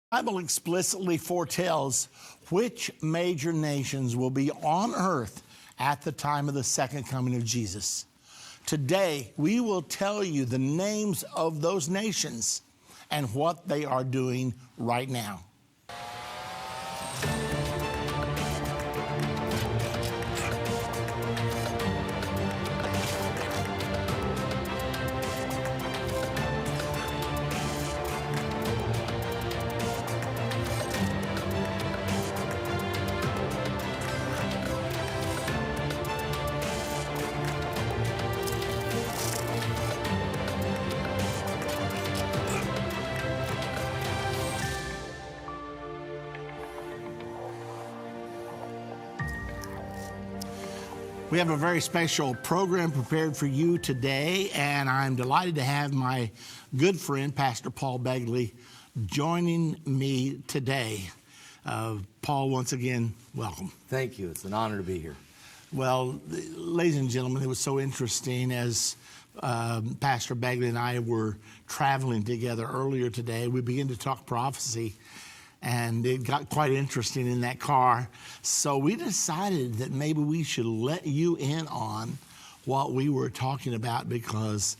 The Bible explicitly foretells which major nations will be on earth at the time of the second coming of Jesus. Today, we will tell you the names of those nations and what they are doing right now. We have a very special program prepared for you today, and I'm delighted to have my good friend, Pastor Paul Begley, joining me today. Paul, once again, welcome. Thank you. It's an honor to be here. Well, ladies and gentlemen, it was so interesting as Pastor Begley and I were traveling together earlier today. We began to talk prophecy, and it got quite interesting in that car. So we decided that maybe we should let you in on what we were talking about, because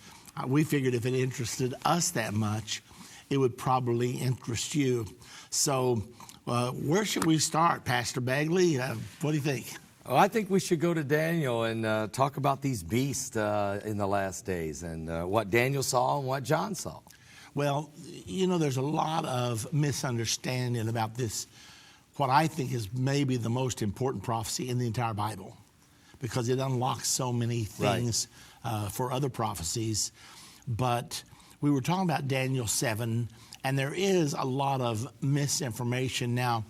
we figured if it interested us that much, it would probably interest you. So where should we start, Pastor Begley? What do you think? Oh, I think we should go to Daniel and talk about these beasts in the last days and what Daniel saw and what John saw. Well, you know, there's a lot of misunderstanding about this, what I think is maybe the most important prophecy in the entire Bible, because it unlocks so many things for other prophecies. But we were talking about Daniel 7, and there is a lot of misinformation. Now,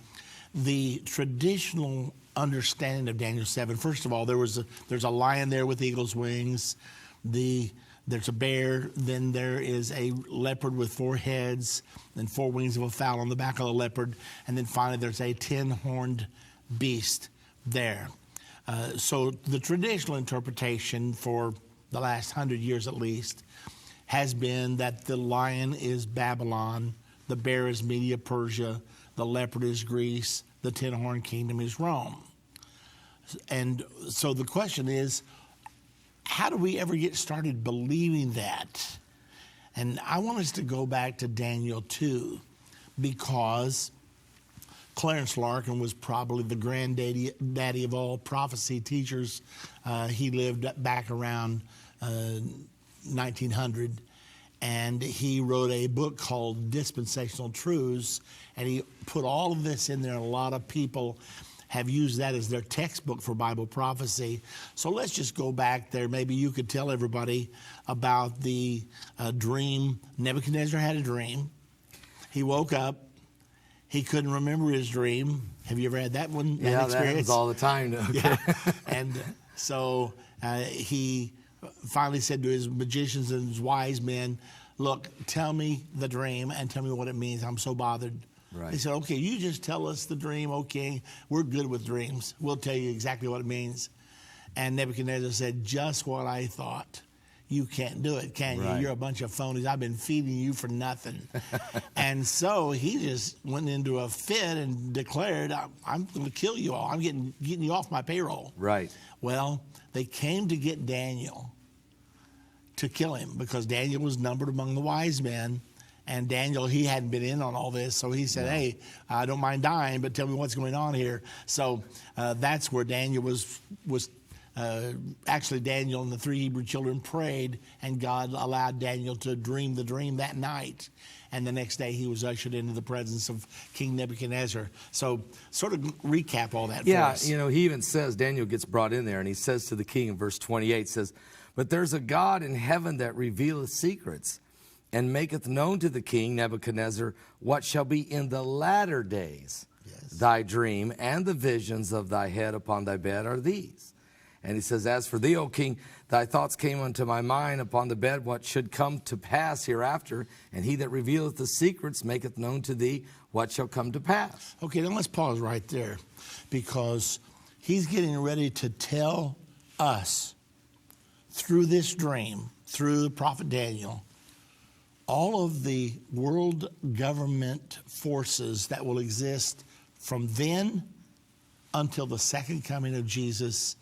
the traditional understanding of Daniel 7, first of all, there's a lion there with eagle's wings. There's a bear, then there is a leopard with 4 heads and 4 wings of a fowl on the back of the leopard, and then finally there's a 10-horned beast there. So the traditional interpretation for the last 100 years at least has been that the lion is Babylon, the bear is Media Persia, the leopard is Greece, the 10-horned kingdom is Rome. And so the question is, how do we ever get started believing that? And I want us to go back to Daniel 2, because Clarence Larkin was probably the granddaddy of all prophecy teachers. He lived back around 1900, and he wrote a book called Dispensational Truths, and he put all of this in there. A lot of people have used that as their textbook for Bible prophecy. So let's just go back there. Maybe you could tell everybody about the dream. Nebuchadnezzar had a dream. He woke up. He couldn't remember his dream. Have you ever had that one? Yeah, that happens all the time. Okay. Yeah. And so he finally said to his magicians and his wise men, look, tell me the dream and tell me what it means. I'm so bothered. Right. He said, okay, you just tell us the dream, okay? We're good with dreams. We'll tell you exactly what it means. And Nebuchadnezzar said, just what I thought. You can't do it, can you? You're a bunch of phonies. I've been feeding you for nothing. And so he just went into a fit and declared, I'm going to kill you all. I'm getting you off my payroll. Right. Well, they came to get Daniel to kill him, because Daniel was numbered among the wise men. And Daniel, he hadn't been in on all this, so he said, hey, I don't mind dying, but tell me what's going on here. So that's where Daniel was actually Daniel and the 3 Hebrew children prayed, and God allowed Daniel to dream the dream that night. And the next day he was ushered into the presence of King Nebuchadnezzar. So sort of recap all that for us. Yeah, you know, he even says, Daniel gets brought in there, and he says to the king in verse 28, says, but there's a God in heaven that revealeth secrets, and maketh known to the king Nebuchadnezzar what shall be in the latter days. Yes. Thy dream and the visions of thy head upon thy bed are these. And he says, as for thee, O king, thy thoughts came unto my mind upon the bed what should come to pass hereafter, and he that revealeth the secrets maketh known to thee what shall come to pass. Okay, then let's pause right there, because he's getting ready to tell us through this dream, through the prophet Daniel, all of the world government forces that will exist from then until the second coming of Jesus,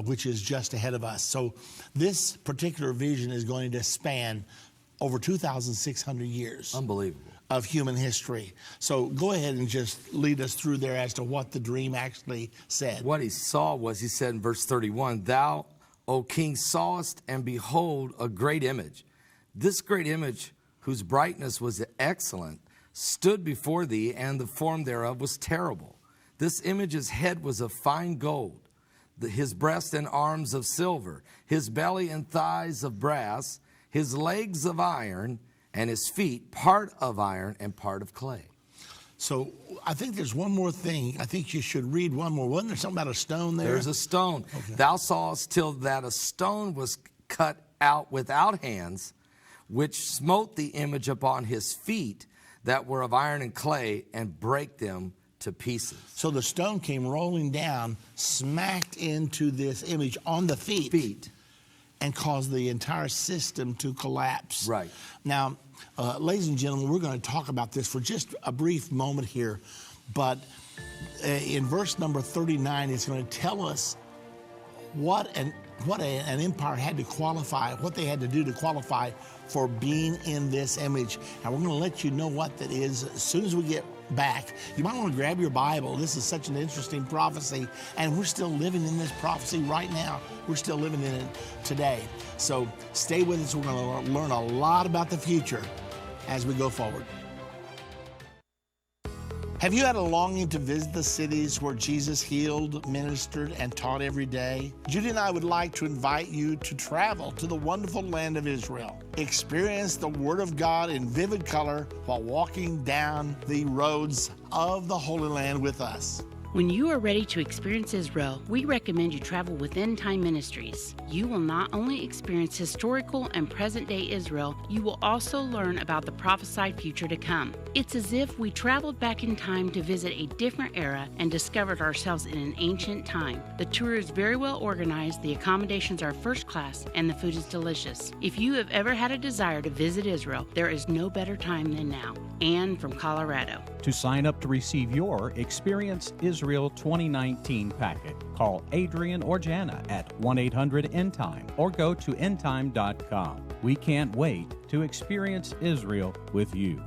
which is just ahead of us. So this particular vision is going to span over 2,600 years. Unbelievable. Of human history. So go ahead and just lead us through there as to what the dream actually said. What he saw was, he said in verse 31, "Thou, O king, sawest, and behold, a great image. This great image, whose brightness was excellent, stood before thee, and the form thereof was terrible. This image's head was of fine gold, his breast and arms of silver, his belly and thighs of brass, his legs of iron, and his feet part of iron and part of clay." So I think there's one more thing. I think you should read one more. Wasn't there something about a stone there? There's a stone. Okay. "Thou sawest till that a stone was cut out without hands, which smote the image upon his feet that were of iron and clay, and brake them to pieces." So the stone came rolling down, smacked into this image on the feet. And caused the entire system to collapse. Right. Now, ladies and gentlemen, we're going to talk about this for just a brief moment here. But in verse number 39, it's going to tell us what an empire had to qualify, what they had to do to qualify for being in this image. And we're going to let you know what that is as soon as we get back. You might want to grab your Bible. This is such an interesting prophecy, and we're still living in this prophecy right now. We're still living in it today. So stay with us. We're going to learn a lot about the future as we go forward. Have you had a longing to visit the cities where Jesus healed, ministered, and taught every day? Judy and I would like to invite you to travel to the wonderful land of Israel. Experience the Word of God in vivid color while walking down the roads of the Holy Land with us. When you are ready to experience Israel, we recommend you travel with Endtime Ministries. You will not only experience historical and present-day Israel, you will also learn about the prophesied future to come. It's as if we traveled back in time to visit a different era and discovered ourselves in an ancient time. The tour is very well organized, the accommodations are first class, and the food is delicious. If you have ever had a desire to visit Israel, there is no better time than now. Ann from Colorado. To sign up to receive your Experience Israel 2019 packet, call Adrian or Jana at 1-800-ENDTIME or go to endtime.com. We can't wait to experience Israel with you.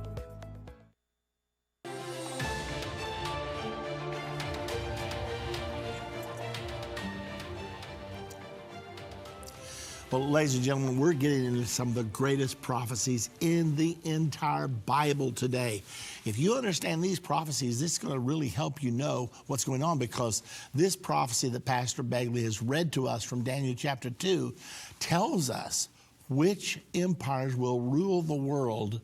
Well, ladies and gentlemen, we're getting into some of the greatest prophecies in the entire Bible today. If you understand these prophecies, this is going to really help you know what's going on, because this prophecy that Pastor Begley has read to us from Daniel chapter 2 tells us which empires will rule the world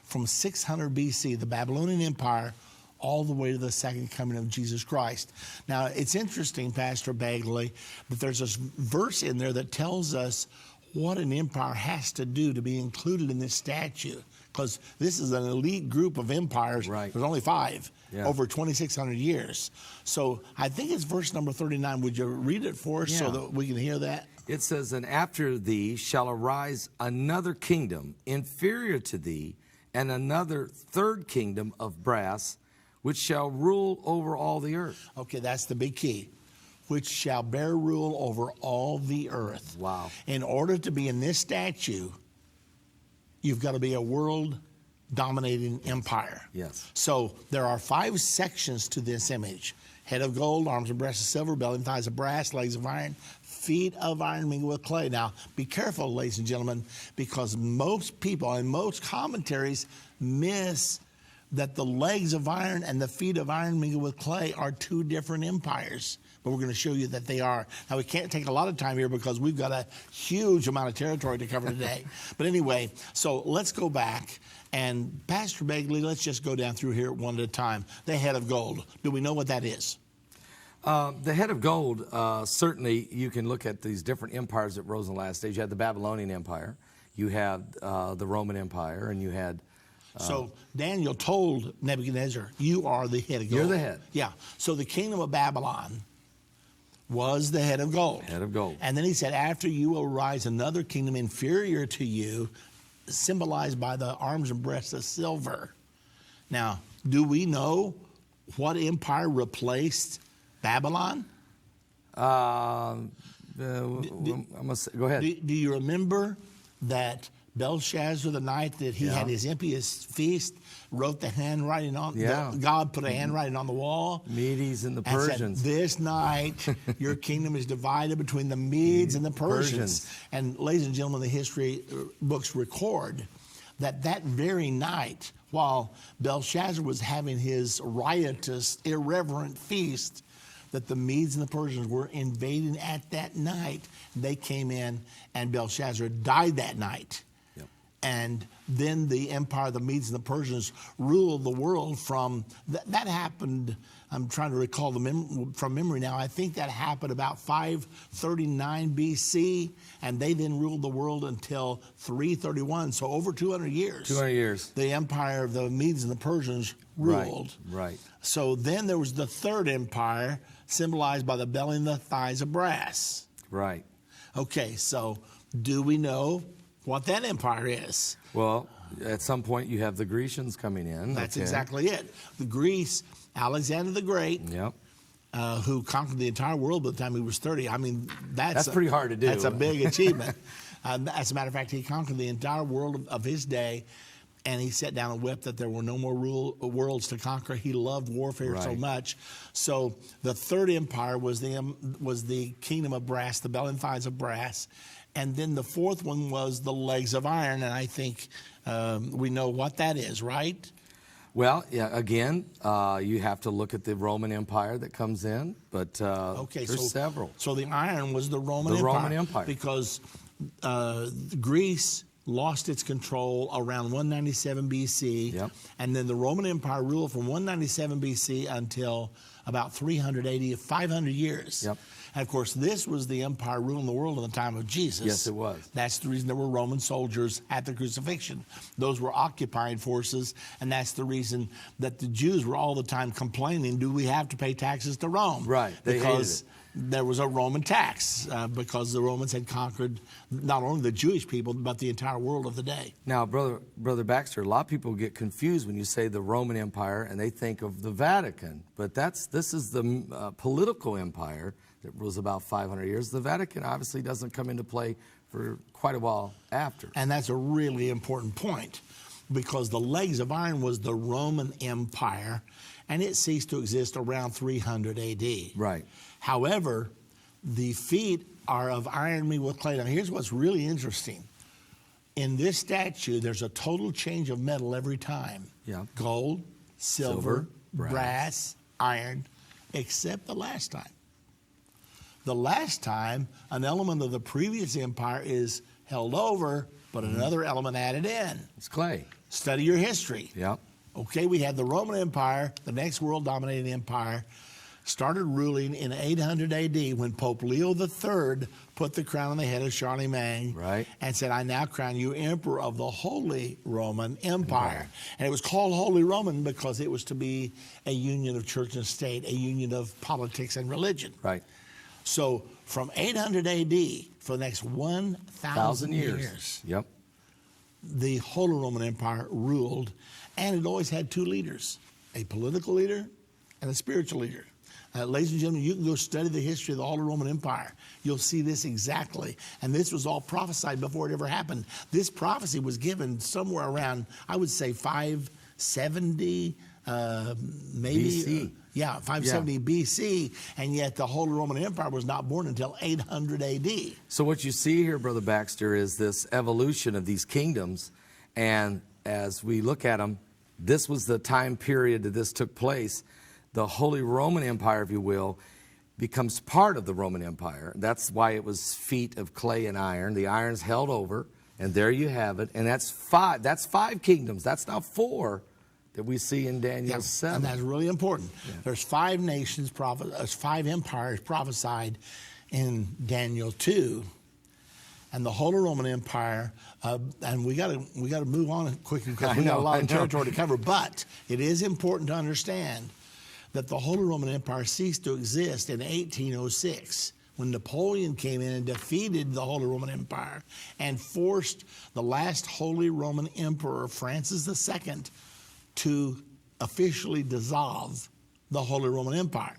from 600 BC, the Babylonian Empire, all the way to the second coming of Jesus Christ. Now, it's interesting, Pastor Begley, that there's this verse in there that tells us what an empire has to do to be included in this statute, because this is an elite group of empires. Right. There's only 5 Yeah. over 2,600 years. So I think it's verse number 39. Would you read it for us so that we can hear that? It says, "And after thee shall arise another kingdom inferior to thee, and another third kingdom of brass, which shall rule over all the earth." Okay, that's the big key. Which shall bear rule over all the earth. Wow. In order to be in this statue, you've got to be a world-dominating empire. Yes. So there are 5 sections to this image. Head of gold, arms and breasts of silver, belly and thighs of brass, legs of iron, feet of iron mingled with clay. Now, be careful, ladies and gentlemen, because most people and most commentaries miss that the legs of iron and the feet of iron mingled with clay are 2 different empires. But we're going to show you that they are. Now, we can't take a lot of time here because we've got a huge amount of territory to cover today. But anyway, so let's go back. And Pastor Begley, let's just go down through here one at a time. The head of gold. Do we know what that is? The head of gold, certainly you can look at these different empires that rose in the last days. You had the Babylonian Empire, you had the Roman Empire, and you had... So Daniel told Nebuchadnezzar, you are the head of gold. You're the head. Yeah. So the kingdom of Babylon was the head of gold. Head of gold. And then he said, after you will rise another kingdom inferior to you, symbolized by the arms and breasts of silver. Now, do we know what empire replaced Babylon? I'm gonna say, go ahead. Do you remember that Belshazzar, the night that he had his impious feast, wrote the handwriting on, God put a handwriting on the wall? Medes and the And Persians. said, this night, your kingdom is divided between the Medes and the Persians. And ladies and gentlemen, the history books record that that very night, while Belshazzar was having his riotous, irreverent feast, that the Medes and the Persians were invading at that night. They came in, and Belshazzar died that night. Yep. And then the empire of the Medes and the Persians ruled the world from, that happened, I'm trying to recall from memory now, I think that happened about 539 BC, and they then ruled the world until 331, so over 200 years. 200 years. The empire of the Medes and the Persians ruled. Right. So then there was the third empire, symbolized by the belly and the thighs of brass. Right. Okay, so do we know what that empire is? Well, at some point you have the Grecians coming in. That's exactly it. The Greece, Alexander the Great, who conquered the entire world by the time he was 30. I mean, that's pretty hard to do. That's a big achievement. As a matter of fact, he conquered the entire world of his day, and he sat down and wept that there were no more worlds to conquer. He loved warfare so much. So the third empire was the kingdom of brass, the belly and thighs of brass. And then the fourth one was the legs of iron, and I think we know what that is, right? Well, yeah, again, you have to look at the Roman Empire that comes in, but there's several. So the iron was the Roman Empire. Because Greece lost its control around 197 BC, and then the Roman Empire ruled from 197 BC until about 380, 500 years. And of course, this was the empire ruling the world in the time of Jesus. Yes, it was. That's the reason there were Roman soldiers at the crucifixion. Those were occupying forces, and that's the reason that the Jews were all the time complaining, do we have to pay taxes to Rome? Right, they because there was a Roman tax, because the Romans had conquered not only the Jewish people, but the entire world of the day. Now, Brother Baxter, a lot of people get confused when you say the Roman Empire, and they think of the Vatican. But this is the political empire that was about 500 years. The Vatican obviously doesn't come into play for quite a while after. And that's a really important point, because the legs of iron was the Roman Empire, and it ceased to exist around 300 AD. Right. However, the feet are of iron mingled with clay. Now, here's what's really interesting. In this statue, there's a total change of metal every time. Gold, silver, brass, iron, except the last time. The last time, an element of the previous empire is held over, but another element added in. It's clay. Study your history. Yep. Okay, we had the Roman Empire, the next world-dominating empire, started ruling in 800 AD when Pope Leo III put the crown on the head of Charlemagne and said, I now crown you emperor of the Holy Roman Empire. And it was called Holy Roman because it was to be a union of church and state, a union of politics and religion. Right. So from 800 AD, for the next 1,000 years, the Holy Roman Empire ruled, and it always had two leaders, a political leader and a spiritual leader. Ladies and gentlemen, you can go study the history of the Holy Roman Empire. You'll see this exactly. And this was all prophesied before it ever happened. This prophecy was given somewhere around, I would say, 570 maybe. BC. 570 BC, and yet the Holy Roman Empire was not born until 800 AD. So what you see here, Brother Baxter, is this evolution of these kingdoms, and as we look at them, this was the time period that this took place. The Holy Roman Empire, if you will, becomes part of the Roman Empire. That's why it was feet of clay and iron. The iron's held over, and there you have it. And that's five kingdoms. That's not four that we see in Daniel 7. And that's really important. There's 5 nations, 5 empires prophesied in Daniel 2. And the Holy Roman Empire, and we got to move on quickly because we got a lot of territory to cover. But it is important to understand that the Holy Roman Empire ceased to exist in 1806 when Napoleon came in and defeated the Holy Roman Empire and forced the last Holy Roman Emperor, Francis II, to officially dissolve the Holy Roman Empire.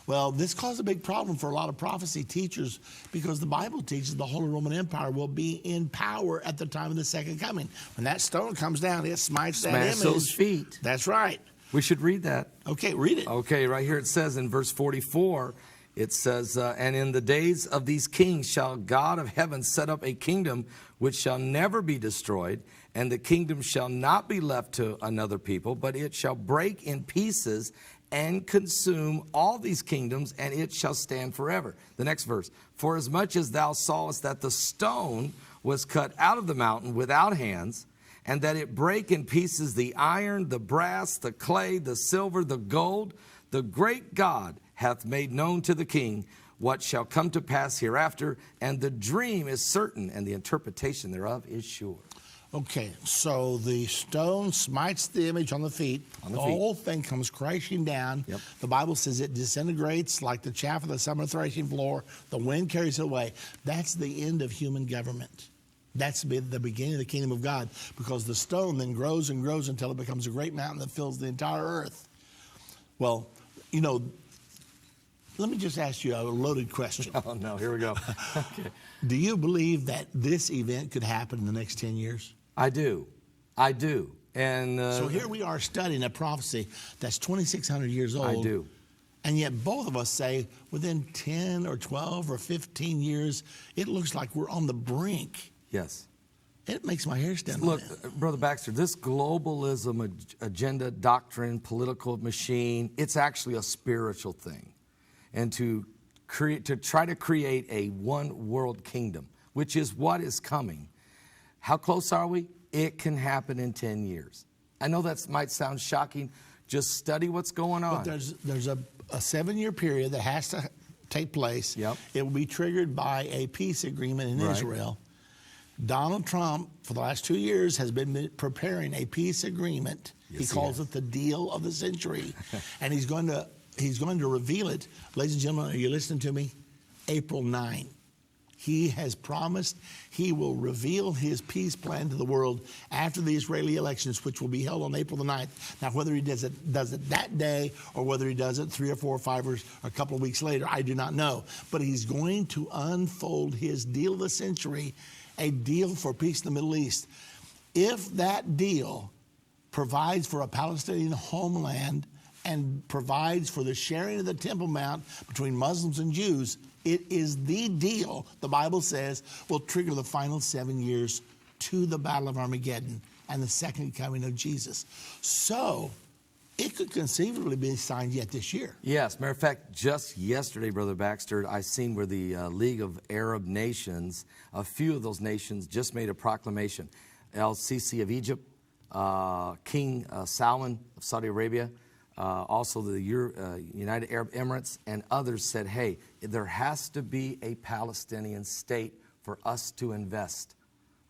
Well, this caused a big problem for a lot of prophecy teachers because the Bible teaches the Holy Roman Empire will be in power at the time of the second coming. When that stone comes down, it smites that image. those feet. That's right. We should read that. Okay, read it. Okay, right here it says in verse 44, it says, and in the days of these kings shall God of heaven set up a kingdom which shall never be destroyed, and the kingdom shall not be left to another people, but it shall break in pieces and consume all these kingdoms, and it shall stand forever. The next verse, for as much as thou sawest that the stone was cut out of the mountain without hands, and that it brake in pieces the iron, the brass, the clay, the silver, the gold, the great God hath made known to the king what shall come to pass hereafter, and the dream is certain, and the interpretation thereof is sure. Okay, so the stone smites the image on the feet. On the the feet. whole thing comes crashing down. Yep. The Bible says it disintegrates like the chaff of the summer threshing floor. The wind carries it away. That's the end of human government. That's the beginning of the kingdom of God, because the stone then grows and grows until it becomes a great mountain that fills the entire earth. Well, you know, let me just ask you a loaded question. Oh, no, here we go. Okay. Do you believe that this event could happen in the next 10 years? I do. And So here we are studying a prophecy that's 2,600 years old. I do. And yet both of us say within 10 or 12 or 15 years, it looks like we're on the brink. Yes. It makes my hair stand on Look, end. Brother Baxter, this globalism agenda, doctrine, political machine, it's actually a spiritual thing. And to try to create a one world kingdom, which is what is coming. How close are we? It can happen in 10 years. I know that might sound shocking. Just study what's going on. But there's a 7-year period that has to take place. Yep. It will be triggered by a peace agreement in Right. Israel. Donald Trump, for the last 2 years, has been preparing a peace agreement. Yes, he calls it the deal of the century. And he's going to reveal it. Ladies and gentlemen, are you listening to me? April 9. He has promised he will reveal his peace plan to the world after the Israeli elections, which will be held on April the 9th. Now, whether he does it that day or whether he does it 3 or 4 or 5 or a couple of weeks later, I do not know. But he's going to unfold his deal of the century, a deal for peace in the Middle East. If that deal provides for a Palestinian homeland and provides for the sharing of the Temple Mount between Muslims and Jews, it is the deal, the Bible says, will trigger the final 7 years to the Battle of Armageddon and the second coming of Jesus. So it could conceivably be signed yet this year. Yes, matter of fact, just yesterday, Brother Baxter, I seen where the League of Arab Nations, a few of those nations just made a proclamation. El-Sisi of Egypt, King Salman of Saudi Arabia, also the United Arab Emirates, and others said, hey, there has to be a Palestinian state for us to invest.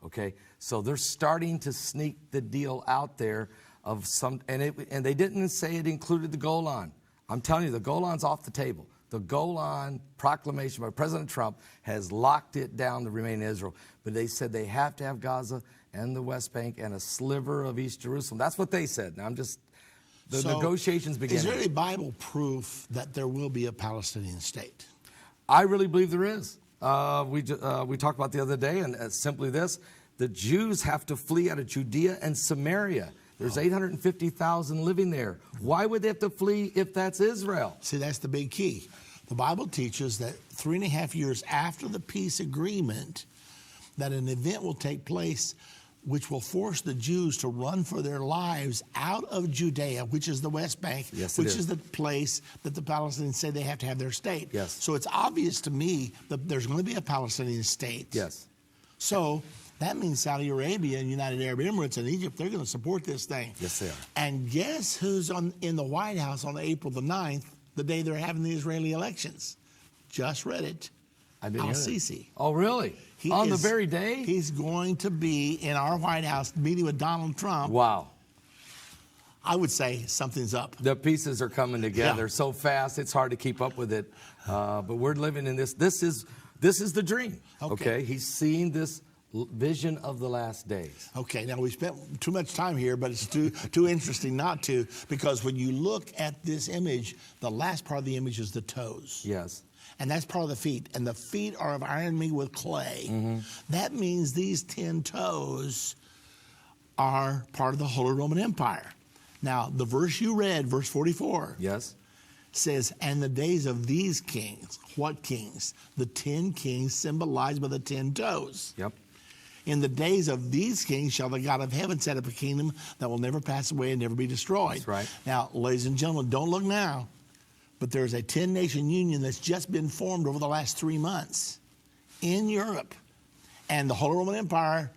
Okay, so they're starting to sneak the deal out there of some, and they didn't say it included the Golan. I'm telling you, the Golan's off the table. The Golan proclamation by President Trump has locked it down to remain in Israel. But they said they have to have Gaza and the West Bank and a sliver of East Jerusalem. That's what they said. Now the negotiations begin. Is there any Bible proof that there will be a Palestinian state? I really believe there is. We talked about the other day, and simply this: the Jews have to flee out of Judea and Samaria. There's 850,000 living there. Why would they have to flee if that's Israel? See, that's the big key. The Bible teaches that 3.5 years after the peace agreement, that an event will take place which will force the Jews to run for their lives out of Judea, which is the West Bank, Yes, it which is. is the place that the Palestinians say they have to have their state. Yes. So it's obvious to me that there's going to be a Palestinian state. Yes. So that means Saudi Arabia and United Arab Emirates and Egypt, they're going to support this thing. Yes, they are. And guess who's in the White House on April the 9th, the day they're having the Israeli elections? Just read it. I didn't hear that. Al-Sisi. Oh, really? On the very day? He's going to be in our White House meeting with Donald Trump. Wow. I would say something's up. The pieces are coming together Yeah. so fast, it's hard to keep up with it. But we're living in this. This is the dream. Okay. He's seeing this vision of the last days. Okay, now we spent too much time here, but it's too interesting not to, because when you look at this image, the last part of the image is the toes. Yes. And that's part of the feet. And the feet are of iron mingled with clay. That means these 10 toes are part of the Holy Roman Empire. Now, the verse you read, verse 44, Yes. says, and the days of these kings. What kings? The 10 kings symbolized by the 10 toes. Yep. In the days of these kings shall the God of heaven set up a kingdom that will never pass away and never be destroyed. That's right. Now, ladies and gentlemen, don't look now, but there's a 10-nation union that's just been formed over the last 3 months in Europe. And the Holy Roman Empire,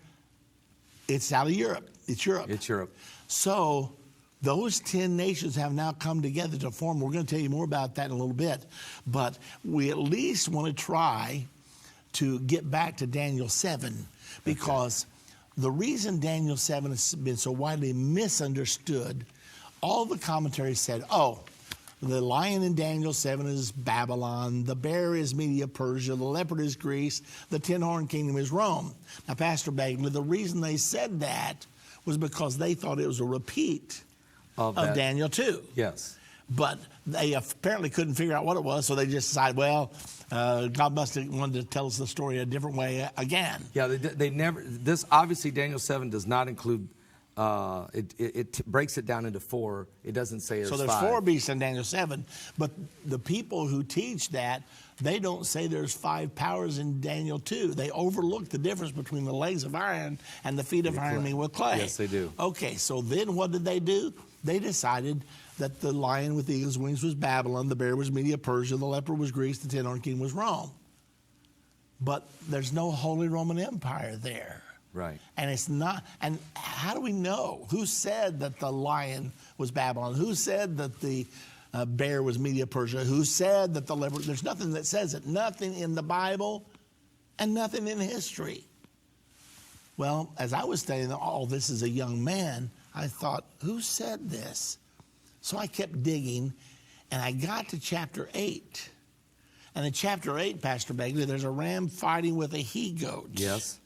it's out of Europe. It's Europe. It's Europe. So those 10 nations have now come together to form. We're going to tell you more about that in a little bit. But we at least want to try to get back to Daniel 7, because the reason Daniel 7 has been so widely misunderstood, all the commentaries said, oh, the lion in Daniel 7 is Babylon, the bear is Media Persia, the leopard is Greece, the 10-horn kingdom is Rome. Now, Pastor Begley, the reason they said that was because they thought it was a repeat of Daniel 2. Yes. But they apparently couldn't figure out what it was, so they just decided, well, God must have wanted to tell us the story a different way again. Yeah, they never. This obviously Daniel 7 does not include. It breaks it down into 4. It doesn't say there's 5. So there's 4 beasts in Daniel 7, but the people who teach that, they don't say there's 5 powers in Daniel 2. They overlook the difference between the legs of iron and the feet of iron mingled with clay. Yes, they do. Okay, so then what did they do? They decided that the lion with the eagle's wings was Babylon, the bear was Media Persia, the leopard was Greece, the 10-horn kingdom was Rome. But there's no Holy Roman Empire there. Right. And it's not, and how do we know? Who said that the lion was Babylon? Who said that the bear was Media Persia? Who said that the leopard? There's nothing that says it. Nothing in the Bible and nothing in history. Well, as I was studying all this as a young man, I thought, who said this? So I kept digging, and I got to chapter 8. And in chapter 8, Pastor Begley, there's a ram fighting with a he-goat. Yes.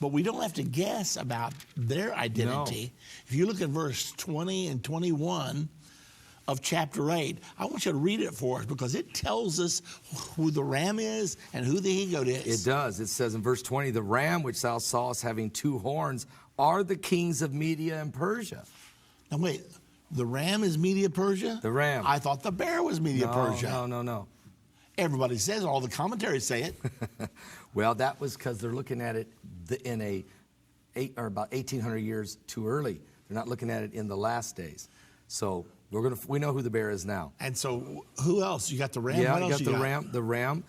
But we don't have to guess about their identity. No. If you look at verse 20 and 21 of chapter 8, I want you to read it for us, because it tells us who the ram is and who the he-goat is. It does. It says in verse 20, the ram which thou sawest having 2 horns are the kings of Media and Persia. Now wait, the ram is Media Persia? The ram. I thought the bear was Media Persia. No. Everybody says, all the commentaries say it. Well, that was because they're looking at it in about 1,800 years too early. They're not looking at it in the last days. So we know who the bear is now. And so who else? You got the ram? Yeah, what else you got the ram. The ram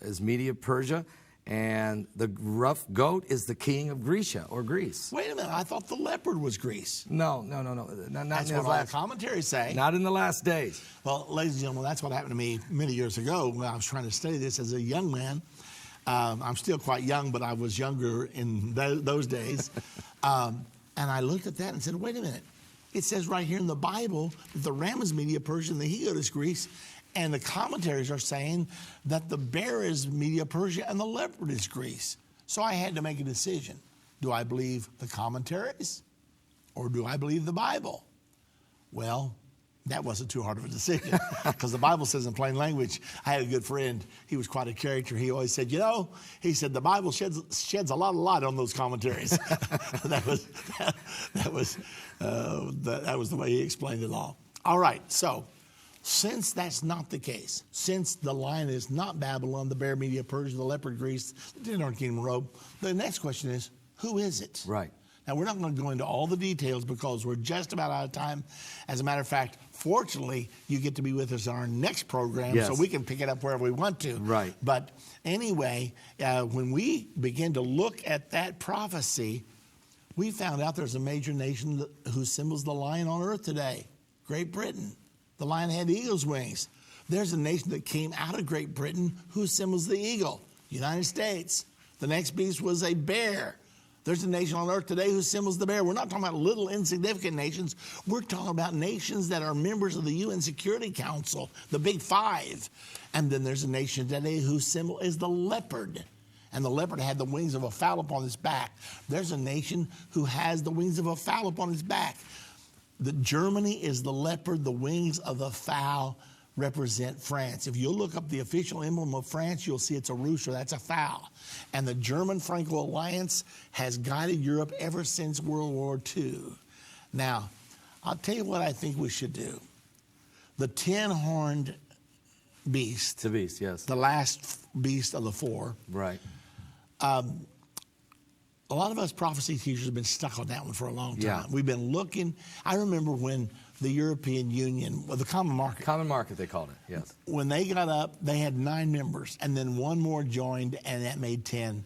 is Media Persia, and the rough goat is the king of Grecia or Greece. Wait a minute, I thought the leopard was Greece. No. Not That's in what the all the last. commentaries say. Not in the last days. Well, ladies and gentlemen, that's what happened to me many years ago when I was trying to study this as a young man. I'm still quite young, but I was younger in those days. And I looked at that and said, wait a minute. It says right here in the Bible that the ram is Media Persia and the he-goat is Greece. And the commentaries are saying that the bear is Media Persia and the leopard is Greece. So I had to make a decision. Do I believe the commentaries or do I believe the Bible? Well, that wasn't too hard of a decision, because the Bible says in plain language. I had a good friend. He was quite a character. He always said, he said, the Bible sheds a lot of light on those commentaries. that was the way he explained it all. All right, so since that's not the case, since the lion is not Babylon, the bear Media Persia, the leopard Greece, the 10-horn kingdom Rome, the next question is, who is it? Right. Now, we're not going to go into all the details because we're just about out of time. As a matter of fact, fortunately, you get to be with us on our next program, Yes. so we can pick it up wherever we want to. Right. But anyway, when we begin to look at that prophecy, we found out there's a major nation who symbols the lion on earth today, Great Britain. The lion had eagle's wings. There's a nation that came out of Great Britain who symbols the eagle, United States. The next beast was a bear. There's a nation on earth today whose symbol is the bear. We're not talking about little insignificant nations. We're talking about nations that are members of the UN Security Council, the Big Five. And then there's a nation today whose symbol is the leopard. And the leopard had the wings of a fowl upon its back. There's a nation who has the wings of a fowl upon its back. Germany is the leopard. The wings of the fowl represent France. If you look up the official emblem of France, you'll see it's a rooster. That's a fowl. And the German-Franco alliance has guided Europe ever since World War II. Now, I'll tell you what I think we should do. The 10-horned beast. The beast, yes. The last beast of the four. Right. A lot of us prophecy teachers have been stuck on that one for a long time. Yeah. We've been looking. I remember when the European Union, well, the Common Market. Common Market, they called it, yes. When they got up, they had 9 members, and then one more joined, and that made 10.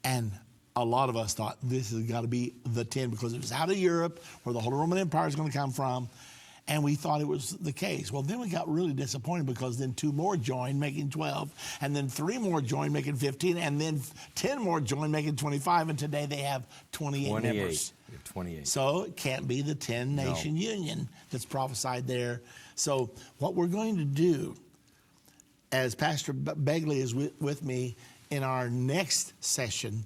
And a lot of us thought this has got to be the 10 because it was out of Europe, where the Holy Roman Empire is going to come from. And we thought it was the case. Well, then we got really disappointed because then 2 more joined, making 12, and then 3 more joined, making 15, and then 10 more joined, making 25, and today they have 28 members. 28. So it can't be the 10-nation union that's prophesied there. So what we're going to do, as Pastor Begley is with me in our next session,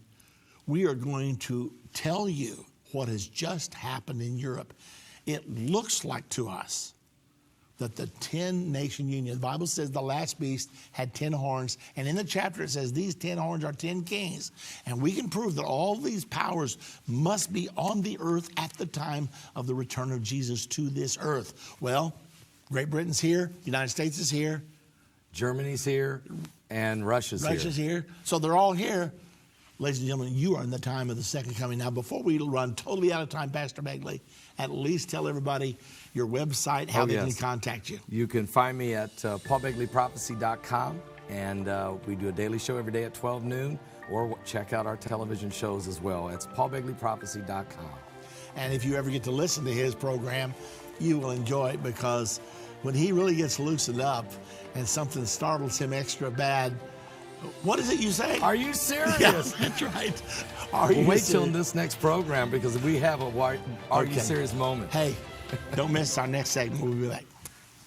we are going to tell you what has just happened in Europe. It looks like to us that the 10-nation union, the Bible says the last beast had 10 horns, and in the chapter it says these 10 horns are 10 kings. And we can prove that all these powers must be on the earth at the time of the return of Jesus to this earth. Well, Great Britain's here, United States is here. Germany's here, and Russia's here. Russia's here. So they're all here. Ladies and gentlemen, you are in the time of the second coming. Now, before we run totally out of time, Pastor Begley, at least tell everybody your website, how they can contact you. You can find me at paulbegleyprophecy.com, and we do a daily show every day at 12 noon, or check out our television shows as well. It's paulbegleyprophecy.com. And if you ever get to listen to his program, you will enjoy it, because when he really gets loosened up and something startles him extra bad, what is it you say? Are you serious? Yes, that's right. Wait till this next program, because we have a Are You Serious moment. Hey, don't miss our next segment. We'll be back.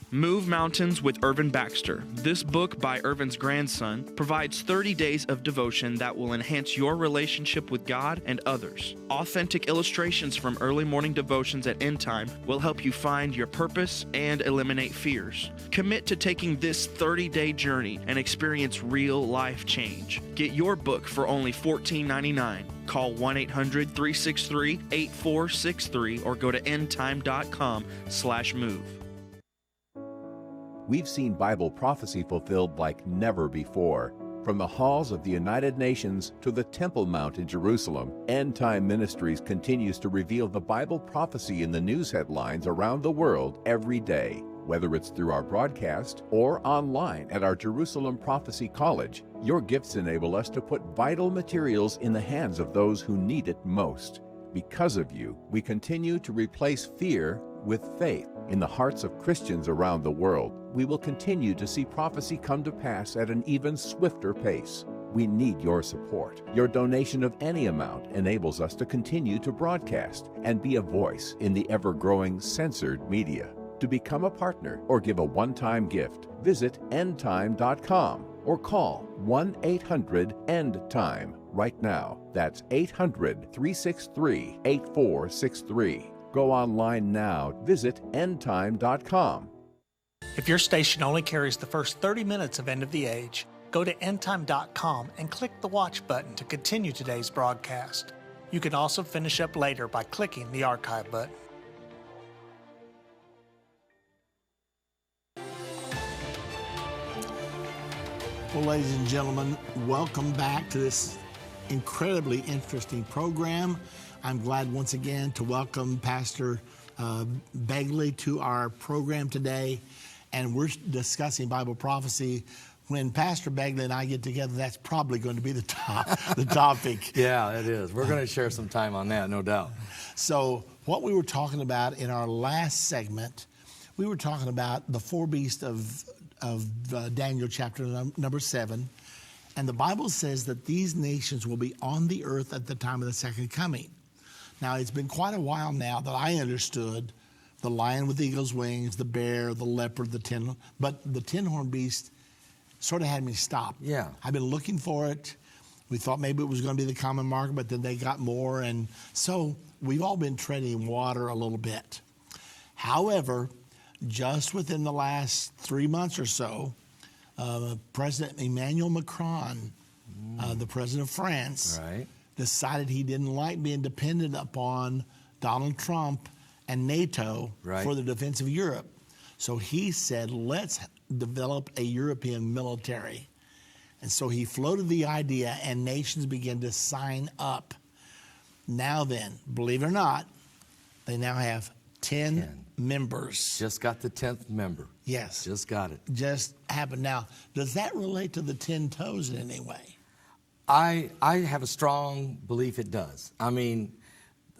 Move Mountains with Irvin Baxter. This book by Irvin's grandson provides 30 days of devotion that will enhance your relationship with God and others. Authentic illustrations from early morning devotions at Endtime will help you find your purpose and eliminate fears. Commit to taking this 30-day journey and experience real life change. Get your book for only $14.99. Call 1-800-363-8463 or go to endtime.com/move. We've seen Bible prophecy fulfilled like never before. From the halls of the United Nations to the Temple Mount in Jerusalem, End Time Ministries continues to reveal the Bible prophecy in the news headlines around the world every day. Whether it's through our broadcast or online at our Jerusalem Prophecy College, your gifts enable us to put vital materials in the hands of those who need it most. Because of you, we continue to replace fear with faith in the hearts of Christians around the world. We will continue to see prophecy come to pass at an even swifter pace. We need your support. Your donation of any amount enables us to continue to broadcast and be a voice in the ever-growing censored media. To become a partner or give a one-time gift, visit endtime.com or call 1-800-END-TIME right now. That's 800-363-8463. Go online now. Visit endtime.com. If your station only carries the first 30 minutes of End of the Age, go to endtime.com and click the watch button to continue today's broadcast. You can also finish up later by clicking the archive button. Well, ladies and gentlemen, welcome back to this incredibly interesting program. I'm glad once again to welcome Pastor Begley to our program today. And we're discussing Bible prophecy. When Pastor Begley and I get together, that's probably going to be the topic. Yeah, it is. We're going to share some time on that, no doubt. So what we were talking about in our last segment, we were talking about the 4 beasts of Daniel chapter number 7. And the Bible says that these nations will be on the earth at the time of the second coming. Now, it's been quite a while now that I understood the lion with the eagle's wings, the bear, the leopard, but the 10-horned beast sort of had me stop. Yeah. I've been looking for it. We thought maybe it was going to be the common marker, but then they got more. And so we've all been treading water a little bit. However, just within the last 3 months or so, President Emmanuel Macron, the president of France, decided he didn't like being dependent upon Donald Trump and NATO for the defense of Europe. So he said, let's develop a European military. And so he floated the idea, and nations began to sign up. Now then, believe it or not, they now have 10 members. Just got the 10th member. Yes. Just got it. Just happened. Now, does that relate to the 10 toes in any way? I have a strong belief it does. I mean,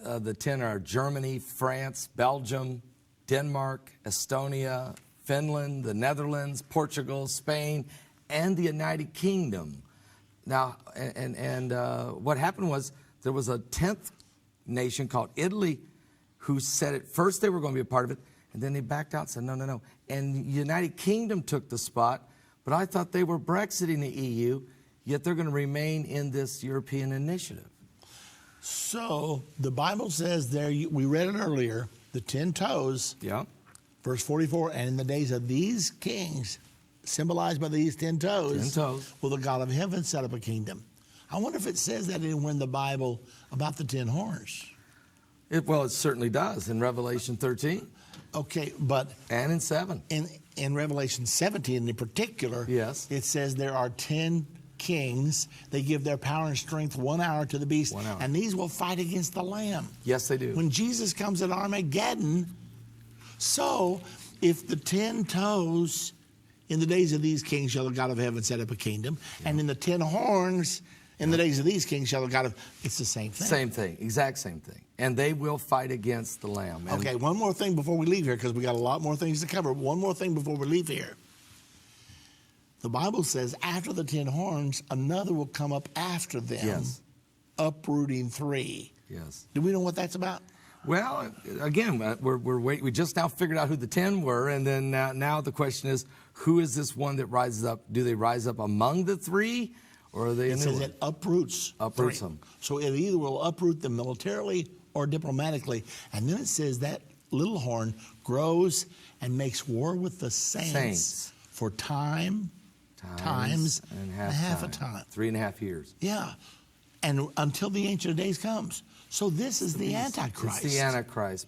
the 10 are Germany, France, Belgium, Denmark, Estonia, Finland, the Netherlands, Portugal, Spain, and the United Kingdom. Now, and what happened was there was a 10th nation called Italy who said at first they were going to be a part of it, and then they backed out and said, no. And the United Kingdom took the spot, but I thought they were Brexiting the EU, yet they're going to remain in this European initiative. So the Bible says there, we read it earlier, the 10 toes, verse 44, and in the days of these kings, symbolized by these 10 toes, will the God of heaven set up a kingdom. I wonder if it says that anywhere in the Bible about the 10 horns. Well, it certainly does in Revelation 13. Okay, but... And in 7. In Revelation 17 in particular, it says there are 10 kings. They give their power and strength 1 hour to the beast, and these will fight against the Lamb. Yes, they do. When Jesus comes at Armageddon, so if the 10 toes... In the days of these kings shall the God of heaven set up a kingdom. And in the 10 horns, in the days of these kings shall the God of... It's the same thing. Same thing, exact same thing. And they will fight against the Lamb. And okay, one more thing before we leave here, because we got a lot more things to cover. One more thing before we leave here. The Bible says after the 10 horns, another will come up after them, uprooting 3. Yes. Do we know what that's about? Well, again, we're waiting. We just now figured out who the 10 were, and then now the question is, who is this one that rises up? Do they rise up among the 3, or are they? It says it uproots them. So it either will uproot them militarily or diplomatically, and then it says that little horn grows and makes war with the saints. For times and half a time. 3.5 years. Yeah, and until the Ancient of Days comes. So this is the Antichrist. It's the Antichrist,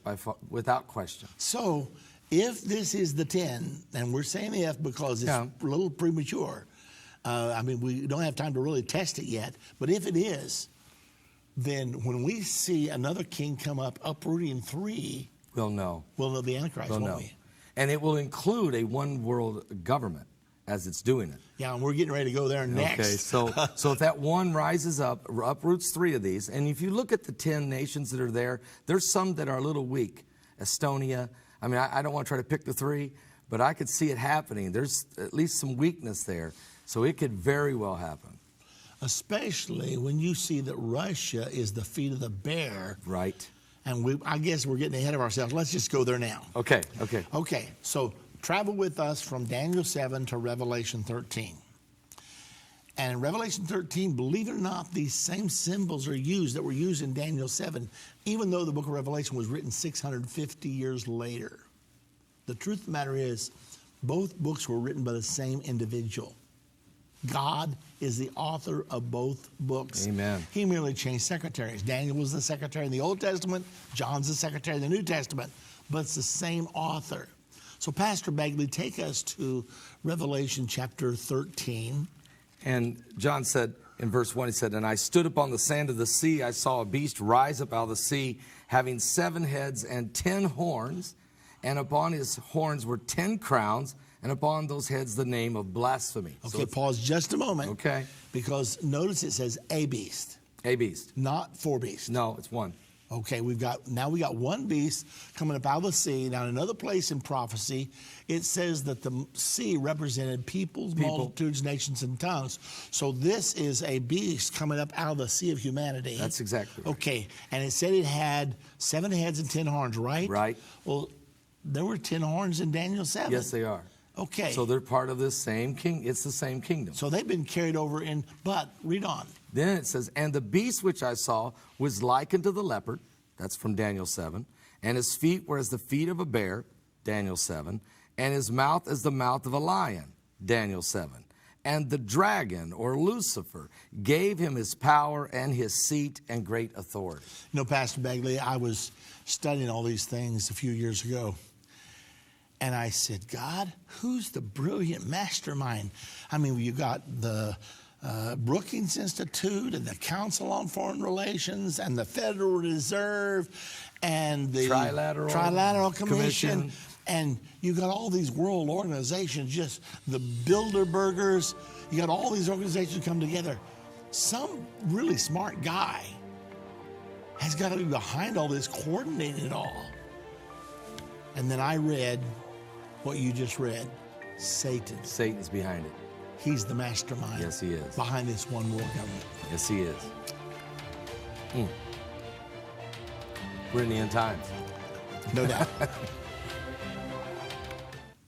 without question. So if this is the 10, and we're saying if because it's a little premature, I mean, we don't have time to really test it yet, but if it is, then when we see another king come up uprooting 3, we'll know. We'll know the Antichrist, won't we? And it will include a one world government as it's doing it. Yeah, and we're getting ready to go there next. Okay, so if that one rises up, uproots 3 of these, and if you look at the 10 nations that are there, there's some that are a little weak. Estonia, I mean, I don't want to try to pick the 3, but I could see it happening. There's at least some weakness there, so it could very well happen. Especially when you see that Russia is the feet of the bear. Right. And I guess we're getting ahead of ourselves. Let's just go there now. Okay. Okay, so travel with us from Daniel 7 to Revelation 13. And in Revelation 13, believe it or not, these same symbols are used that were used in Daniel 7, even though the book of Revelation was written 650 years later. The truth of the matter is, both books were written by the same individual. God is the author of both books. Amen. He merely changed secretaries. Daniel was the secretary in the Old Testament. John's the secretary in the New Testament. But it's the same author. So, Pastor Begley, take us to Revelation chapter 13. And John said in verse 1, he said, "And I stood upon the sand of the sea. I saw a beast rise up out of the sea, having 7 heads and 10 horns. And upon his horns were 10 crowns, and upon those heads the name of blasphemy." Okay, pause just a moment. Okay. Because notice it says a beast. A beast. Not 4 beasts. No, it's 1. Okay, we got one beast coming up out of the sea. Now, another place in prophecy, it says that the sea represented peoples, multitudes, nations, and tongues. So this is a beast coming up out of the sea of humanity. That's exactly right. Okay, and it said it had 7 heads and 10 horns, right? Right. Well, there were 10 horns in Daniel 7. Yes, they are. Okay. So they're part of this same king. It's the same kingdom. So they've been carried over but read on. Then it says, and the beast which I saw was likened to the leopard. That's from Daniel 7. And his feet were as the feet of a bear. Daniel 7. And his mouth as the mouth of a lion. Daniel 7. And the dragon, or Lucifer, gave him his power and his seat and great authority. You know, Pastor Begley, I was studying all these things a few years ago. And I said, God, who's the brilliant mastermind? I mean, you got the Brookings Institute and the Council on Foreign Relations and the Federal Reserve and the Trilateral Commission. And you got all these world organizations, just the Bilderbergers. You got all these organizations come together. Some really smart guy has got to be behind all this, coordinating it all. And then I read what you just read. Satan's behind it. He's the mastermind. Yes, he is. Behind this one world government. Yes, he is. We're in the end times. No doubt.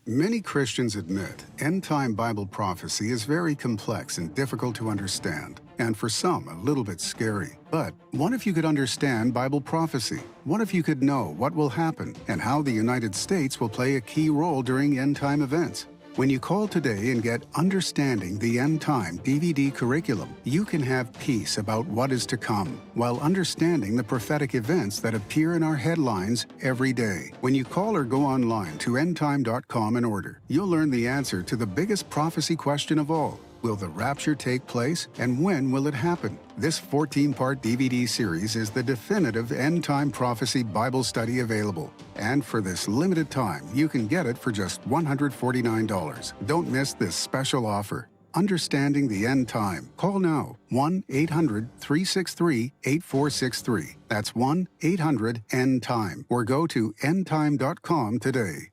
Many Christians admit end-time Bible prophecy is very complex and difficult to understand, and for some, a little bit scary. But what if you could understand Bible prophecy? What if you could know what will happen and how the United States will play a key role during end-time events? When you call today and get Understanding the End Time DVD curriculum, you can have peace about what is to come while understanding the prophetic events that appear in our headlines every day. When you call or go online to endtime.com and order, you'll learn the answer to the biggest prophecy question of all. Will the rapture take place, and when will it happen? This 14-part DVD series is the definitive end-time prophecy Bible study available. And for this limited time, you can get it for just $149. Don't miss this special offer. Understanding the End Time. Call now. 1-800-363-8463. That's 1-800-END-TIME. Or go to endtime.com today.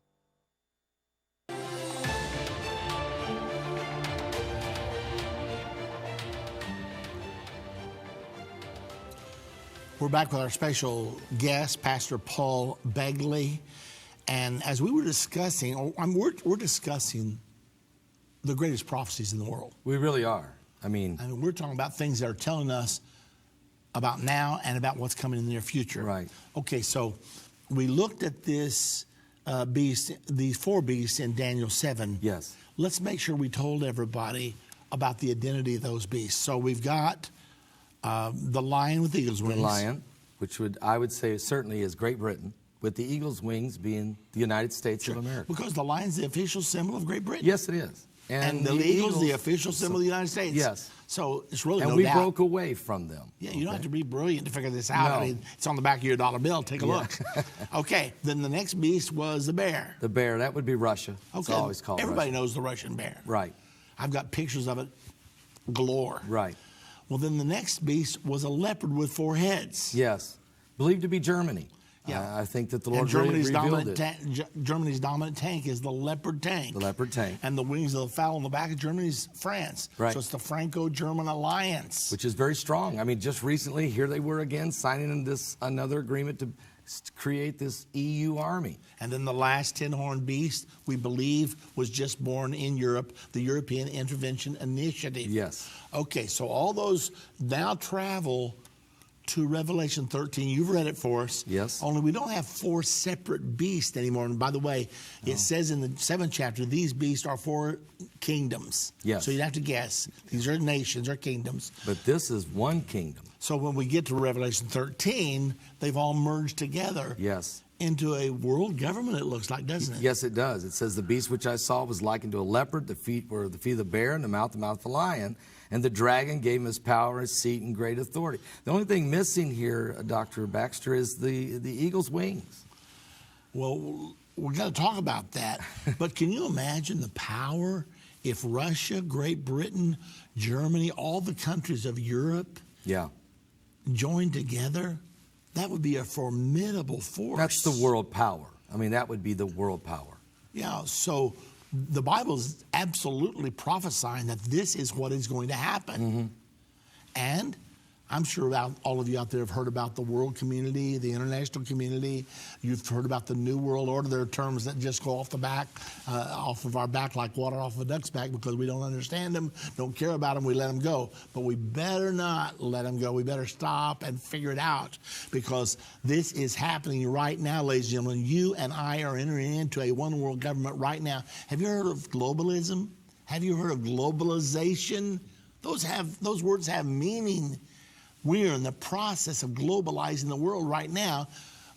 We're back with our special guest, Pastor Paul Begley. And as we were discussing, we're discussing the greatest prophecies in the world. We really are. I mean, we're talking about things that are telling us about now and about what's coming in the near future. Right. Okay, so we looked at this beast, these 4 beasts in Daniel 7. Yes. Let's make sure we told everybody about the identity of those beasts. So we've got the lion with eagle's wings. The lion, which I would say certainly is Great Britain, with the eagle's wings being the United States of America. Because the lion's the official symbol of Great Britain. Yes, it is. And the eagle's the official symbol of the United States. Yes. So it's really and no we doubt. broke away from them. Yeah, you don't have to be brilliant to figure this out. No. I mean, it's on the back of your dollar bill. Take a look. Okay, then the next beast was the bear. The bear, that would be Russia. Okay. It's always called Everybody Russia. knows the Russian bear. Right. I've got pictures of it galore. Right. Well, then the next beast was a leopard with 4 heads. Yes. Believed to be Germany. Yeah. I think that the Lord And Germany's revealed it. Germany's dominant tank is the leopard tank. The leopard tank. And the wings of the fowl on the back of Germany's France. Right. So it's the Franco-German alliance. Which is very strong. I mean, just recently, here they were again signing another agreement to create this EU army. And then the last 10-horned beast, we believe, was just born in Europe, the European Intervention Initiative. Yes. Okay, so all those now travel to Revelation 13. You've read it for us. Yes. Only we don't have 4 separate beasts anymore. And by the way, it says in the 7th chapter, these beasts are 4 kingdoms. Yes. So you'd have to guess. These are nations or kingdoms. But this is one kingdom. So when we get to Revelation 13, they've all merged together. Yes. Into a world government, it looks like, doesn't it? Yes, it does. It says, the beast which I saw was likened to a leopard. The feet were the feet of the bear, and the mouth of a lion. And the dragon gave him his power, his seat, and great authority. The only thing missing here, Dr. Baxter, is the eagle's wings. Well, we're going to talk about that. But can you imagine the power if Russia, Great Britain, Germany, all the countries of Europe Yeah. joined together That would be a formidable force. That's the world power. I mean, that would be the world power. Yeah, so the Bible's absolutely prophesying that this is what is going to happen. Mm-hmm. And I'm sure all of you out there have heard about the world community, the international community. You've heard about the New World Order. There are terms that just go off of our back like water off of a duck's back because we don't understand them, don't care about them, we let them go. But we better not let them go. We better stop and figure it out because this is happening right now, ladies and gentlemen. You and I are entering into a one world government right now. Have you heard of globalism? Have you heard of globalization? Those words have meaning. We are in the process of globalizing the world right now,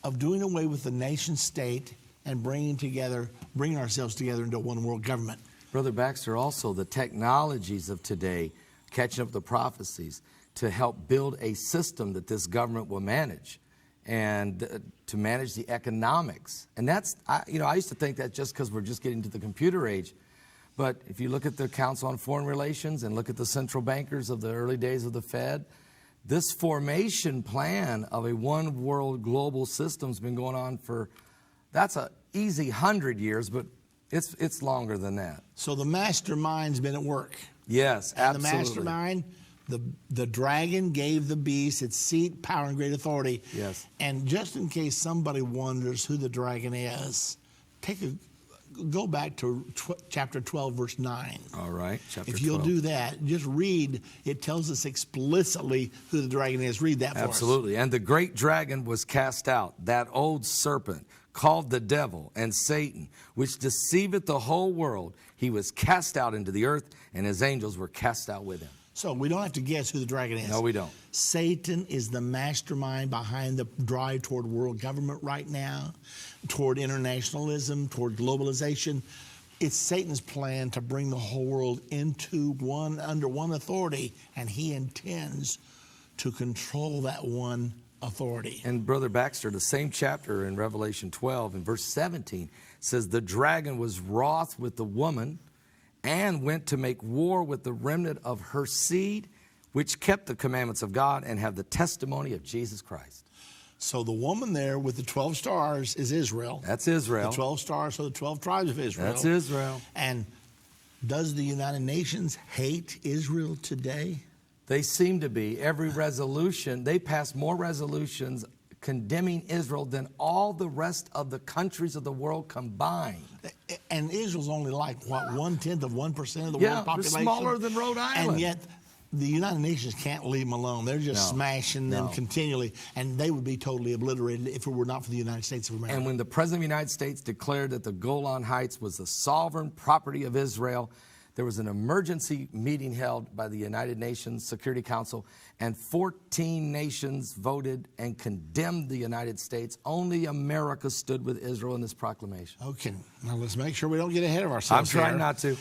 of doing away with the nation state and bringing ourselves together into one world government. Brother Baxter, also the technologies of today, catching up with the prophecies, to help build a system that this government will manage and to manage the economics. And that's, I used to think that just because we're just getting to the computer age. But if you look at the Council on Foreign Relations and look at the central bankers of the early days of the Fed, this formation plan of a one world global system's been going on that's an easy 100 years, but it's longer than that. So the mastermind's been at work. Yes, absolutely. And the mastermind, the dragon gave the beast its seat, power, and great authority. Yes. And just in case somebody wonders who the dragon is, go back to chapter 12, verse 9. All right, chapter 12. If you'll do that, just read. It tells us explicitly who the dragon is. Read that for us. Absolutely. And the great dragon was cast out, that old serpent, called the devil and Satan, which deceiveth the whole world. He was cast out into the earth, and his angels were cast out with him. So we don't have to guess who the dragon is. No, we don't. Satan is the mastermind behind the drive toward world government right now, toward internationalism, toward globalization. It's Satan's plan to bring the whole world under one authority, and he intends to control that one authority. And Brother Baxter, the same chapter in Revelation 12 in verse 17 says, the dragon was wroth with the woman and went to make war with the remnant of her seed, which kept the commandments of God and have the testimony of Jesus Christ. So the woman there with the 12 stars is Israel. That's Israel. The 12 stars are the 12 tribes of Israel. That's Israel. And does the United Nations hate Israel today? They seem to be. Every resolution, they pass more resolutions condemning Israel than all the rest of the countries of the world combined. And Israel's only like, what, 1/10 of 1% of the world population? They're smaller than Rhode Island. And yet, the United Nations can't leave them alone. They're just smashing them continually. And they would be totally obliterated if it were not for the United States of America. And when the President of the United States declared that the Golan Heights was the sovereign property of Israel, there was an emergency meeting held by the United Nations Security Council, and 14 nations voted and condemned the United States. Only America stood with Israel in this proclamation. Okay, now let's make sure we don't get ahead of ourselves. I'm trying not to.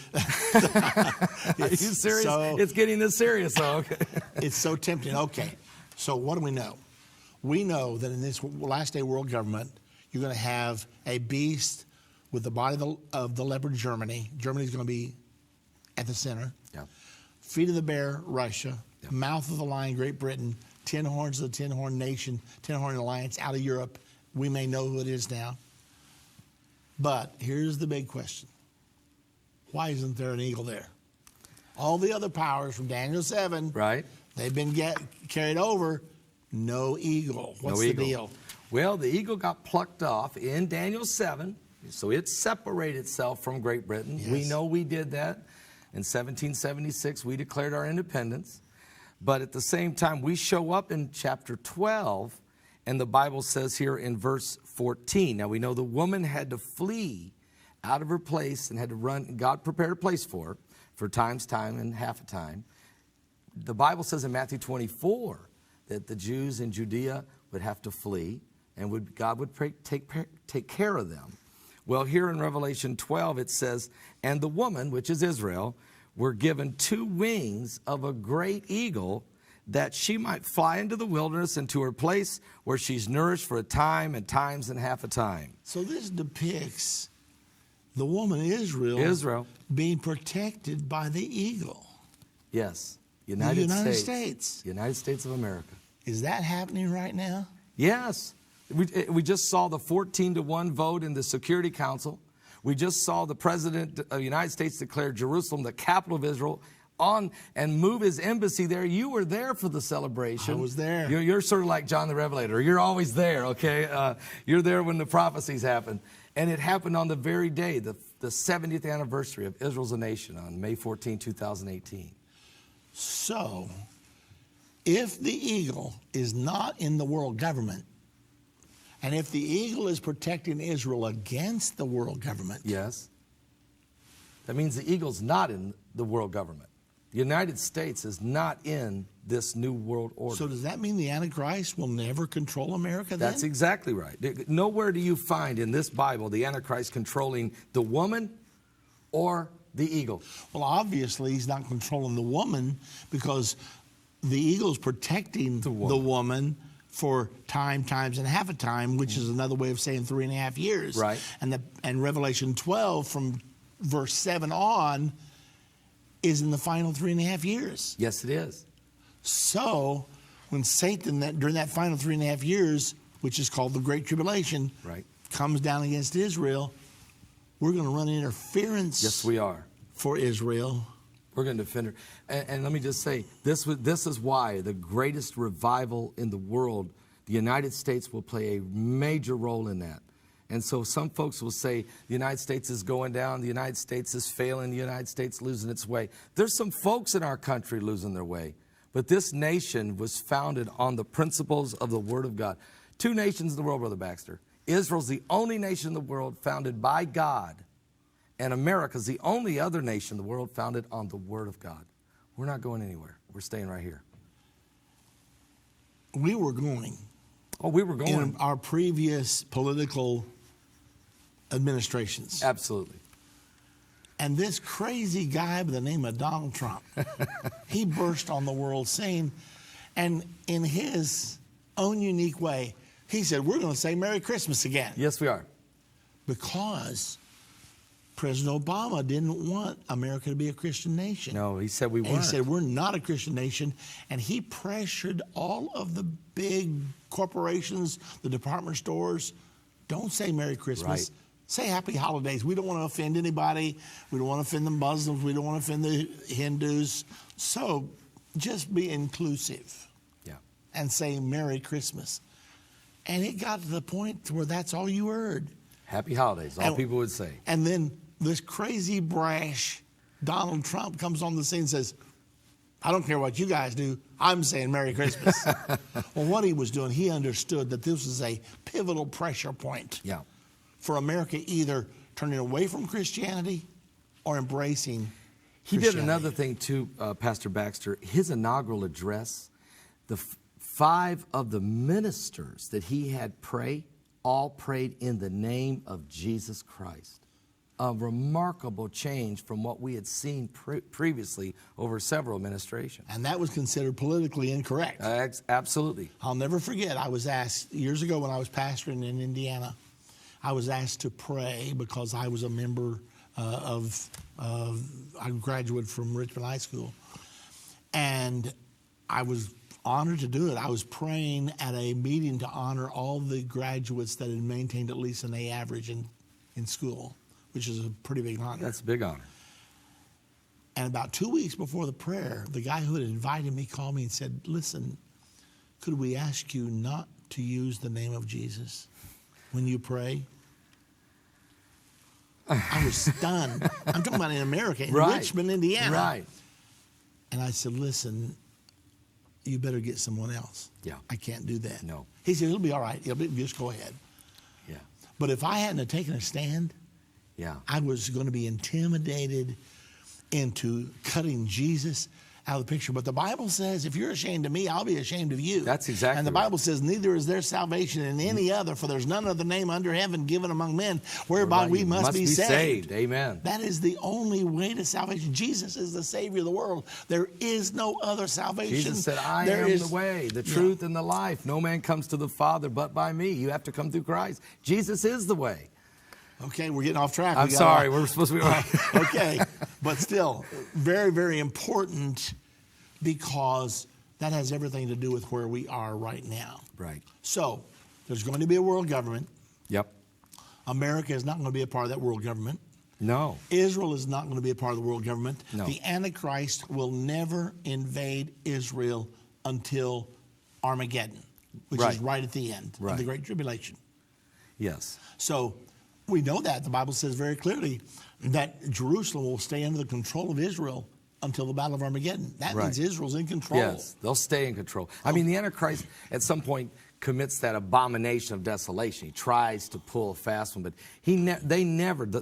Are you serious? It's getting this serious, though. Okay. It's so tempting. Okay, so what do we know? We know that in this last day world government, you're going to have a beast with the body of the leopard, Germany. Germany's going to be at the center. Yeah. Feet of the bear, Russia. Yeah. Mouth of the lion, Great Britain. 10 horns of the 10 horn nation, 10 horn alliance out of Europe. We may know who it is now. But here's the big question. Why isn't there an eagle there? All the other powers from Daniel 7, right? They've been carried over. No eagle. What's the deal? Well, the eagle got plucked off in Daniel 7, so it separated itself from Great Britain. Yes. We know we did that. In 1776, we declared our independence. But at the same time, we show up in chapter 12, and the Bible says here in verse 14. Now, we know the woman had to flee out of her place and had to run. God prepared a place for her for times time and half a time. The Bible says in Matthew 24 that the Jews in Judea would have to flee, and God would take care of them. Well, here in Revelation 12, it says, and the woman, which is Israel, were given 2 wings of a great eagle, that she might fly into the wilderness and to her place where she's nourished for a time and times and half a time. So this depicts the woman Israel being protected by the eagle. Yes. United States. United States of America. Is that happening right now? Yes. We just saw the 14-1 vote in the Security Council. We just saw the President of the United States declare Jerusalem the capital of Israel and move his embassy there. You were there for the celebration. I was there. You're sort of like John the Revelator. You're always there, okay? You're there when the prophecies happen. And it happened on the very day, the 70th anniversary of Israel's a nation on May 14, 2018. So, if the eagle is not in the world government, and if the eagle is protecting Israel against the world government. Yes. That means the eagle's not in the world government. The United States is not in this new world order. So does that mean the Antichrist will never control America then? That's exactly right. Nowhere do you find in this Bible the Antichrist controlling the woman or the eagle. Well, obviously he's not controlling the woman because the eagle's protecting the woman for time, times, and half a time, which is another way of saying 3.5 years. Right. And Revelation 12 from verse 7 on is in the final 3.5 years. Yes, it is. So when Satan, during that final 3.5 years, which is called the Great Tribulation, right, comes down against Israel, we're going to run interference. Yes, we are. For Israel. We're going to defend her. And let me just say, this is why the greatest revival in the world, the United States will play a major role in that. And so some folks will say the United States is going down, the United States is failing, the United States losing its way. There's some folks in our country losing their way. But this nation was founded on the principles of the Word of God. 2 nations in the world, Brother Baxter. Israel's the only nation in the world founded by God. And America's the only other nation in the world founded on the Word of God. We're not going anywhere. We're staying right here. We were going. Oh, we were going. In our previous political administrations. Absolutely. And this crazy guy by the name of Donald Trump, he burst on the world scene, and in his own unique way, he said, we're going to say Merry Christmas again. Yes, we are. Because President Obama didn't want America to be a Christian nation. No, he said we weren't. And he said we're not a Christian nation, and he pressured all of the big corporations, the department stores, don't say Merry Christmas. Right. Say Happy Holidays. We don't want to offend anybody. We don't want to offend the Muslims. We don't want to offend the Hindus. So just be inclusive. Yeah. And say Merry Christmas. And it got to the point where that's all you heard. Happy Holidays, all people would say. And then this crazy, brash Donald Trump comes on the scene and says, I don't care what you guys do. I'm saying Merry Christmas. Well, what he was doing, he understood that this was a pivotal pressure point. Yeah. For America either turning away from Christianity or embracing He did another thing too, Pastor Baxter. His inaugural address, the 5 of the ministers that he had pray, all prayed in the name of Jesus Christ. A remarkable change from what we had seen previously over several administrations. And that was considered politically incorrect. Absolutely. I'll never forget, I was asked years ago when I was pastoring in Indiana, I was asked to pray because I was a member I graduated from Richmond High School. And I was honored to do it. I was praying at a meeting to honor all the graduates that had maintained at least an A average in school, which is a pretty big honor. That's a big honor. And about 2 weeks before the prayer, the guy who had invited me called me and said, listen, could we ask you not to use the name of Jesus when you pray? I was stunned. I'm talking about in America, in Richmond, Indiana. Right. And I said, listen, you better get someone else. Yeah. I can't do that. No. He said, it'll be all right. Just go ahead. Yeah. But if I hadn't have taken a stand, I was going to be intimidated into cutting Jesus out of the picture. But the Bible says, if you're ashamed of me, I'll be ashamed of you. That's exactly And the Bible says, neither is there salvation in any other, for there's none other name under heaven given among men whereby we must be saved. Amen. That is the only way to salvation. Jesus is the Savior of the world. There is no other salvation. Jesus said, I am the way, the truth, and the life. No man comes to the Father but by me. You have to come through Christ. Jesus is the way. Okay, we're getting off track. I'm sorry. We're supposed to be... Okay, but still, very, very important because that has everything to do with where we are right now. Right. So there's going to be a world government. Yep. America is not going to be a part of that world government. No. Israel is not going to be a part of the world government. No. The Antichrist will never invade Israel until Armageddon, which is right at the end of the Great Tribulation. Yes. So we know that. The Bible says very clearly that Jerusalem will stay under the control of Israel until the Battle of Armageddon. That means Israel's in control. Yes, they'll stay in control. I mean, the Antichrist at some point commits that abomination of desolation. He tries to pull a fast one, but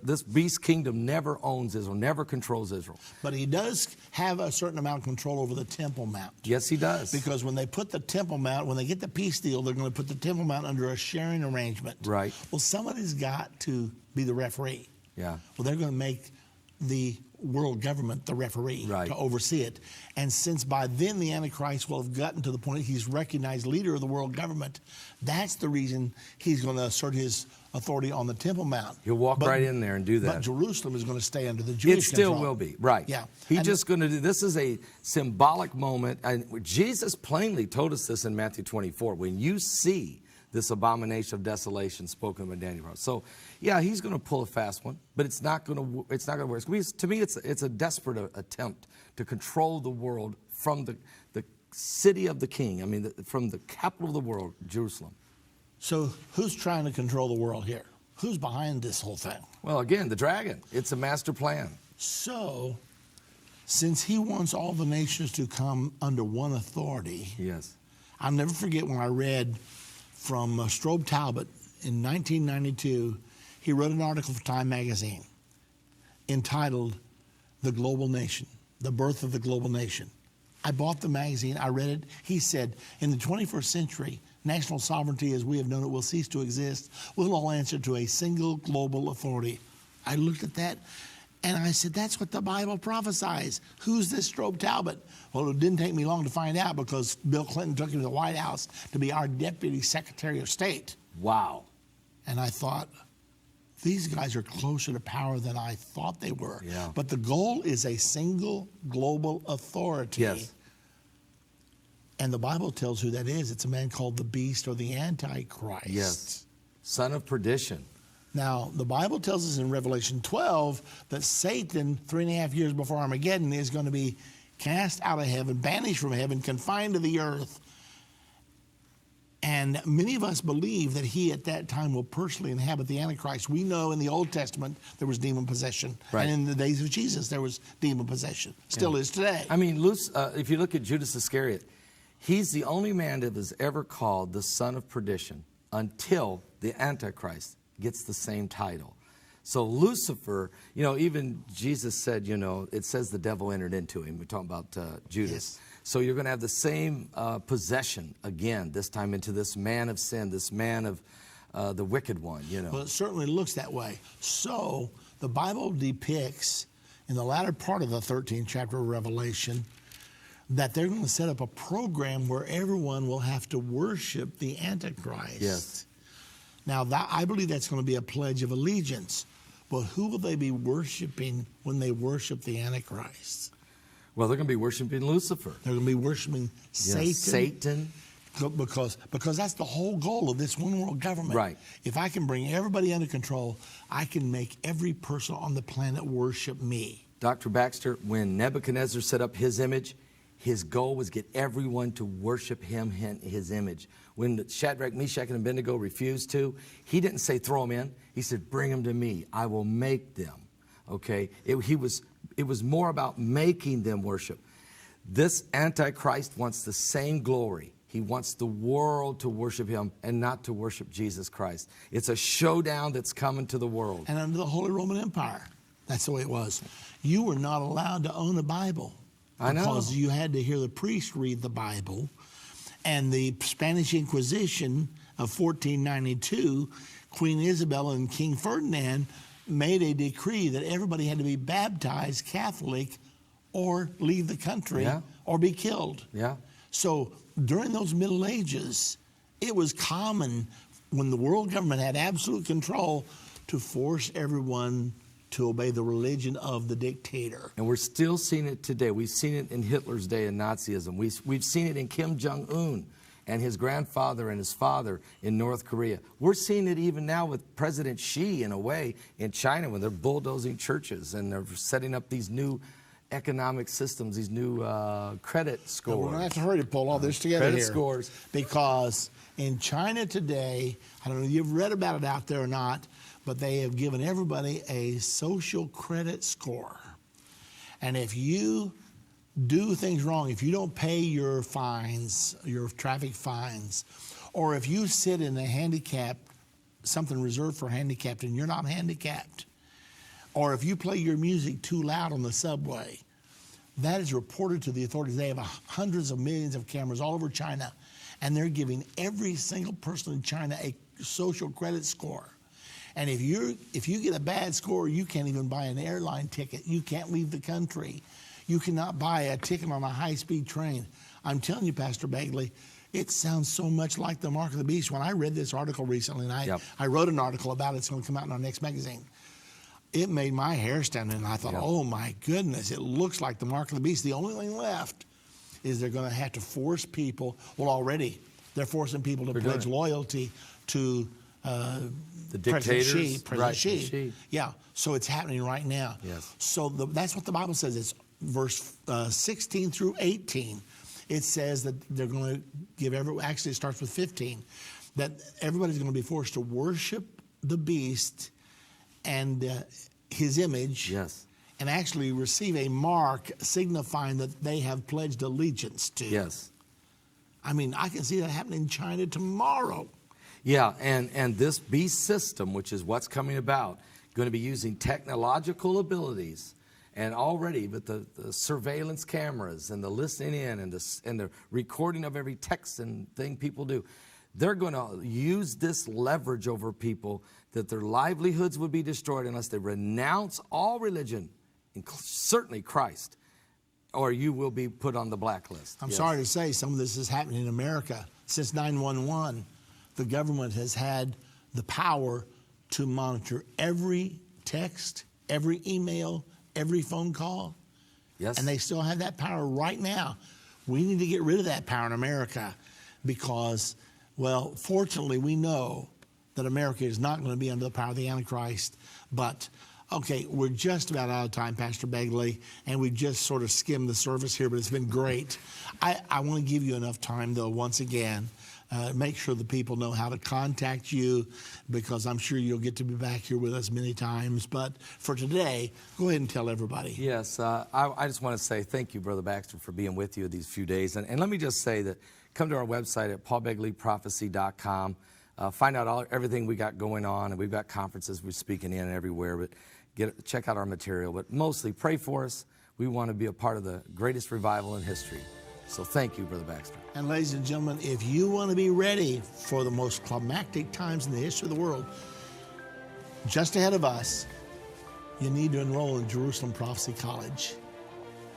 this beast kingdom never owns Israel, never controls Israel. But he does have a certain amount of control over the Temple Mount. Yes, he does. Because when they put the Temple Mount, when they get the peace deal, they're going to put the Temple Mount under a sharing arrangement. Right. Well, somebody's got to be the referee. Yeah. Well, they're going to make the world government the referee to oversee it. And since by then the Antichrist will have gotten to the point he's recognized leader of the world government, that's the reason he's going to assert his authority on the Temple Mount. He'll walk right in there and do that. But Jerusalem is going to stay under the Jewish control. It still control. will be, right. Yeah. He's just going to do, this is a symbolic moment. And Jesus plainly told us this in Matthew 24. When you see this abomination of desolation spoken by Daniel. So, yeah, he's going to pull a fast one, but it's not going to work. To me, it's a desperate attempt to control the world from the city of the king. I mean, from the capital of the world, Jerusalem. So, who's trying to control the world here? Who's behind this whole thing? Well, again, the dragon. It's a master plan. So, since he wants all the nations to come under one authority, yes, I'll never forget when I read from Strobe Talbot in 1992, he wrote an article for Time magazine entitled The Global Nation, The Birth of the Global Nation. I bought the magazine, I read it. He said, in the 21st century, national sovereignty as we have known it will cease to exist. We'll all answer to a single global authority. I looked at that and I said, that's what the Bible prophesies. Who's this Strobe Talbot? Well, it didn't take me long to find out because Bill Clinton took him to the White House to be our Deputy Secretary of State. Wow. And I thought, these guys are closer to power than I thought they were. Yeah. But the goal is a single global authority. Yes. And the Bible tells who that is. It's a man called the Beast or the Antichrist. Yes. Son of perdition. Now, the Bible tells us in Revelation 12 that Satan, 3.5 years before Armageddon, is going to be cast out of heaven, banished from heaven, confined to the earth. And many of us believe that he at that time will personally inhabit the Antichrist. We know in the Old Testament there was demon possession. Right. And in the days of Jesus there was demon possession. Still is today. I mean, if you look at Judas Iscariot, he's the only man that was ever called the son of perdition until the Antichrist gets the same title. So Lucifer, even Jesus said, it says the devil entered into him. We're talking about Judas. Yes. So you're going to have the same possession again, this time into this man of sin, this man of the wicked one, Well, it certainly looks that way. So the Bible depicts in the latter part of the 13th chapter of Revelation that they're going to set up a program where everyone will have to worship the Antichrist. Yes. Now, I believe that's going to be a pledge of allegiance. But who will they be worshiping when they worship the Antichrist? Well, they're going to be worshiping Lucifer. They're going to be worshiping Satan. Satan. Because that's the whole goal of this one world government. Right. If I can bring everybody under control, I can make every person on the planet worship me. Dr. Baxter, when Nebuchadnezzar set up his image, his goal was get everyone to worship him in his image. When Shadrach, Meshach, and Abednego refused to, he didn't say throw them in. He said, bring them to me. I will make them. Okay? It was more about making them worship. This Antichrist wants the same glory. He wants the world to worship him and not to worship Jesus Christ. It's a showdown that's coming to the world. And under the Holy Roman Empire, that's the way it was. You were not allowed to own a Bible. I know. Because you had to hear the priest read the Bible. And the Spanish Inquisition of 1492, Queen Isabel and King Ferdinand made a decree that everybody had to be baptized Catholic or leave the country or be killed. Yeah. So during those Middle Ages, it was common when the world government had absolute control to force everyone to obey the religion of the dictator. And we're still seeing it today. We've seen it in Hitler's day in Nazism. We've seen it in Kim Jong-un and his grandfather and his father in North Korea. We're seeing it even now with President Xi, in a way, in China, when they're bulldozing churches and they're setting up these new economic systems, these new credit scores. We're going to have to hurry to pull all this together credit here. scores. Because in China today, I don't know if you've read about it out there or not, but they have given everybody a social credit score. And if you do things wrong, if you don't pay your fines, your traffic fines, or if you sit in a handicapped, something reserved for handicapped and you're not handicapped, or if you play your music too loud on the subway, that is reported to the authorities. They have hundreds of millions of cameras all over China, and they're giving every single person in China a social credit score. And if you get a bad score, you can't even buy an airline ticket. You can't leave the country. You cannot buy a ticket on a high-speed train. I'm telling you, Pastor Begley, it sounds so much like the mark of the beast. When I read this article recently, and I wrote an article about it, it's going to come out in our next magazine. It made my hair stand, and I thought, oh my goodness, it looks like the mark of the beast. The only thing left is they're going to have to force people, well, already, they're forcing people to pledge loyalty to the dictators, President Xi. Yeah, so it's happening right now. Yes. So that's what the Bible says. It's verse 16 through 18. It says that they're going to give actually it starts with 15, that everybody's going to be forced to worship the beast and his image. Yes. And actually receive a mark signifying that they have pledged allegiance to. Yes. I mean, I can see that happening in China tomorrow. Yeah, and this beast system, which is what's coming about, going to be using technological abilities, and already with the surveillance cameras and the listening in and the recording of every text and thing people do, they're going to use this leverage over people that their livelihoods would be destroyed unless they renounce all religion, certainly Christ, or you will be put on the blacklist. I'm sorry to say some of this is happening in America. Since 9/11, the government has had the power to monitor every text, every email, every phone call. Yes. And they still have that power right now. We need to get rid of that power in America because, well, fortunately, we know that America is not going to be under the power of the Antichrist. But, okay, we're just about out of time, Pastor Begley, and we just sort of skimmed the surface here, but it's been great. I want to give you enough time, though, once again, make sure the people know how to contact you, because I'm sure you'll get to be back here with us many times. But for today, go ahead and tell everybody. Yes, I just want to say thank you, Brother Baxter, for being with you these few days. And let me just say that come to our website at paulbegleyprophecy.com. Find out everything we got going on, and we've got conferences we're speaking in everywhere. But check out our material. But mostly pray for us. We want to be a part of the greatest revival in history. So thank you, Brother Baxter. And ladies and gentlemen, if you want to be ready for the most climactic times in the history of the world, just ahead of us, you need to enroll in Jerusalem Prophecy College.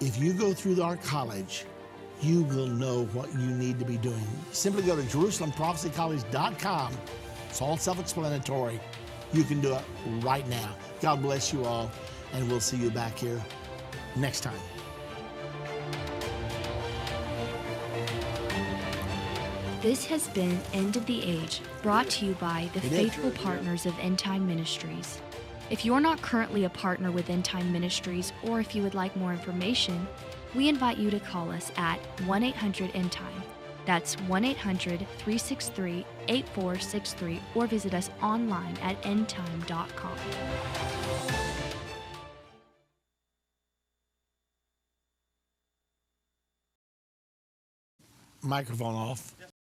If you go through our college, you will know what you need to be doing. Simply go to JerusalemProphecyCollege.com. It's all self-explanatory. You can do it right now. God bless you all, and we'll see you back here next time. This has been End of the Age, brought to you by the faithful partners of Endtime Ministries. If you're not currently a partner with Endtime Ministries, or if you would like more information, we invite you to call us at 1-800-ENDTIME. That's 1-800-363-8463, or visit us online at endtime.com. Microphone off.